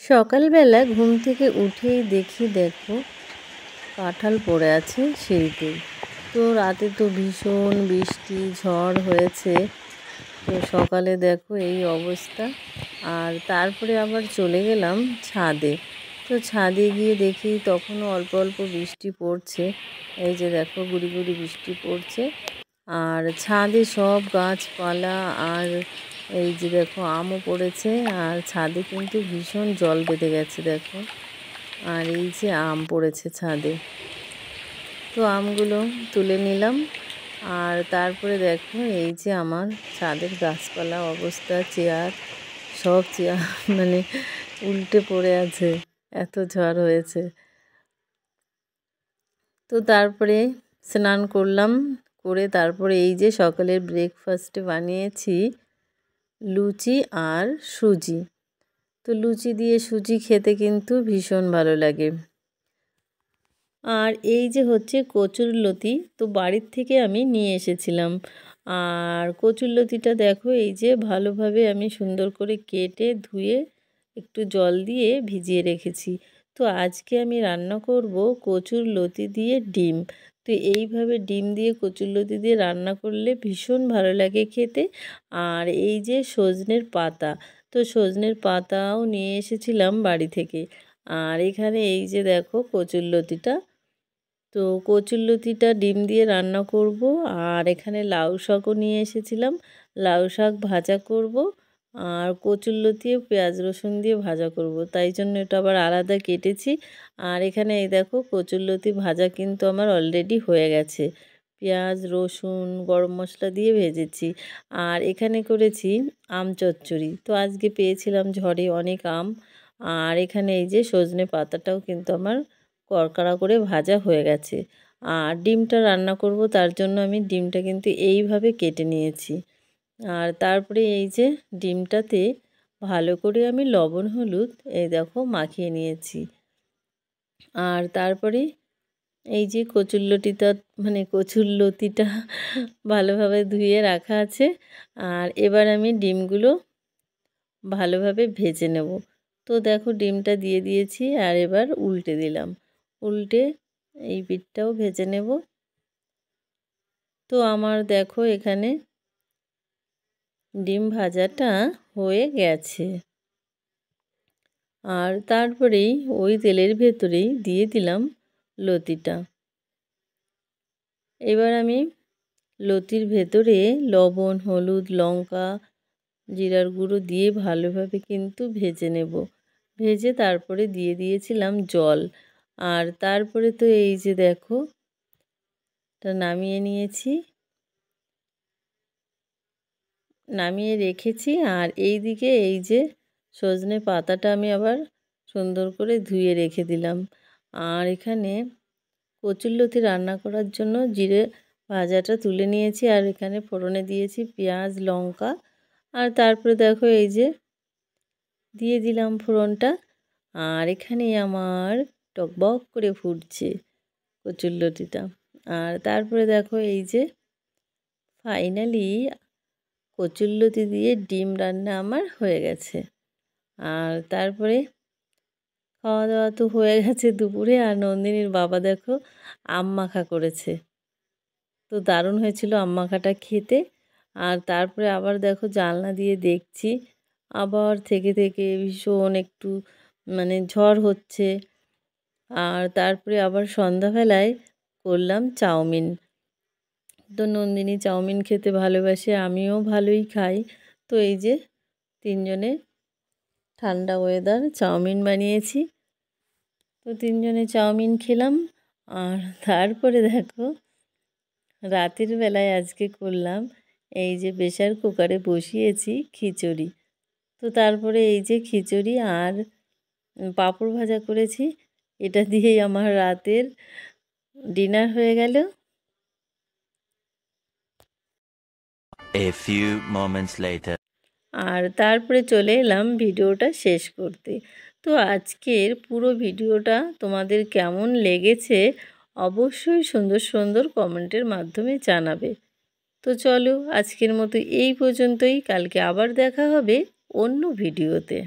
সকালবেলা ঘুম থেকে উঠেই দেখো কাঁঠাল পড়ে আছে সিঁড়িতে। তো রাতে তো ভীষণ বৃষ্টি ঝড় হয়েছে, তো সকালে দেখো এই অবস্থা। আর তারপরে আবার চলে গেলাম ছাদে। তো ছাদে গিয়ে দেখি তখনও অল্প অল্প বৃষ্টি পড়ছে। এই যে দেখো গুড়ি গুড়ি বৃষ্টি পড়ছে। আর ছাদে সব গাছপালা, আর এই যে দেখো আমও পড়েছে। আর ছাদে কিন্তু ভীষণ জল বেঁধে গেছে দেখো। আর এই যে আম পড়েছে ছাদে, তো আমগুলো তুলে নিলাম। আর তারপরে দেখো এই যে আমার ছাদের গাছপালা অবস্থা, সব চেয়ার মানে উল্টে পড়ে আছে, এত ঝড় হয়েছে। তো তারপরে স্নান করলাম, করে তারপরে এই যে সকালের ব্রেকফাস্টে বানিয়েছি লুচি আর সুজি। তো লুচি দিয়ে সুজি খেতে কিন্তু ভীষণ ভালো লাগে। আর এই যে হচ্ছে কচুরলতি, তো বাড়ির থেকে আমি নিয়ে এসেছিলাম। আর কচুরলতিটা দেখো এই যে ভালোভাবে আমি সুন্দর করে কেটে ধুয়ে একটু জল দিয়ে ভিজিয়ে রেখেছি। তো আজকে আমি রান্না করব কচুরলতি দিয়ে ডিম। তো এইভাবে ডিম দিয়ে কচুরলতি দিয়ে রান্না করলে ভীষণ ভালো লাগে খেতে। আর এই যে সজনের পাতা, তো সজনের পাতাও নিয়ে এসেছিলাম বাড়ি থেকে। আর এখানে এই যে দেখো কচুরলতিটা, তো কচুরলতিটা ডিম দিয়ে রান্না করব। আর এখানে লাউ শাকও নিয়ে এসেছিলাম, লাউ শাক ভাজা করব। আর কচুরলতি পেঁয়াজ রসুন দিয়ে ভাজা করব, তাই জন্য এটা আবার আলাদা কেটেছি। আর এখানে এই দেখো কচুরলতি ভাজা কিন্তু আমার অলরেডি হয়ে গেছে, পেঁয়াজ রসুন গরম মশলা দিয়ে ভেজেছি। আর এখানে করেছি আম চচ্চড়ি, তো আজকে পেয়েছিলাম ঝড়ে অনেক আম। আর এখানে এই যে সজনে পাতাটাও কিন্তু আমার কড়কড়া করে ভাজা হয়ে গেছে। আর ডিমটা রান্না করব, তার জন্য আমি ডিমটা কিন্তু এইভাবে কেটে নিয়েছি। আর তারপরে এই যে ডিমটাতে ভালো করে আমি লবণ হলুদ এই দেখো মাখিয়ে নিয়েছি। আর তারপরে এই যে কচুরলতিটা ভালোভাবে ধুয়ে রাখা আছে। আর এবার আমি ডিমগুলো ভালোভাবে ভেজে নেব। তো দেখো ডিমটা দিয়ে দিয়েছি, আর এবার উল্টে দিলাম, উল্টে এই পিঠটাও ভেজে নেব। তো আমার দেখো এখানে ডিম ভাজাটা হয়ে গেছে। আর তারপরেই ওই তেলের ভেতরেই দিয়ে দিলাম লতিটা। এবার আমি লতির ভেতরে লবণ হলুদ লঙ্কা জিরার গুঁড়ো দিয়ে ভালোভাবে কিন্তু ভেজে নেব। ভেজে তারপরে দিয়ে দিয়েছিলাম জল। আর তারপরে তো এই যে দেখো এটা নামিয়ে নিয়েছি, নামিয়ে রেখেছি। আর এই দিকে এই যে সজনে পাতাটা আমি আবার সুন্দর করে ধুয়ে রেখে দিলাম। আর এখানে কচুরলতি রান্না করার জন্য জিরে ভাজাটা তুলে নিয়েছি, আর এখানে ফোড়নে দিয়েছি পেঁয়াজ লঙ্কা। আর তারপরে দেখো এই যে দিয়ে দিলাম ফোড়নটা। আর এখানে আমার টকবক করে ফুটছে কচুরলতিটা। আর তারপরে দেখো এই যে ফাইনালি কচুরলতি দিয়ে ডিম রান্না আমার হয়ে গেছে। আর তারপরে খাওয়া দাওয়া তো হয়ে গেছে দুপুরে। আর নন্দিনীর বাবা দেখো আম মাখা করেছে, তো দারুণ হয়েছিল আম মাখাটা খেতে। আর তারপরে আবার দেখো জানলা দিয়ে দেখছি আবার থেকে থেকে ভীষণ একটু মানে ঝড় হচ্ছে। আর তারপরে আবার সন্ধ্যাবেলায় করলাম চাউমিন। তো নন্দিনী চাউমিন খেতে ভালোবাসে, আমিও ভালোই খাই। তো এই যে তিনজনে ঠান্ডা ওয়েদার চাউমিন বানিয়েছি, তো তিনজনে চাউমিন খেলাম। আর তারপরে দেখো রাতের বেলায় আজকে করলাম এই যে প্রেসার কুকারে বসিয়েছি খিচুড়ি। তো তারপরে এই যে খিচুড়ি আর পাঁপড় ভাজা করেছি, এটা দিয়েই আমার রাতের ডিনার হয়ে গেল। A few moments later. আর তারপরে চলে এলাম ভিডিওটা শেষ করতে। তো আজকের পুরো ভিডিওটা তোমাদের কেমন লেগেছে অবশ্যই সুন্দর সুন্দর কমেন্টের মাধ্যমে জানাবে। তো চলো আজকের মতো এই পর্যন্তই, কালকে আবার দেখা হবে অন্য ভিডিওতে।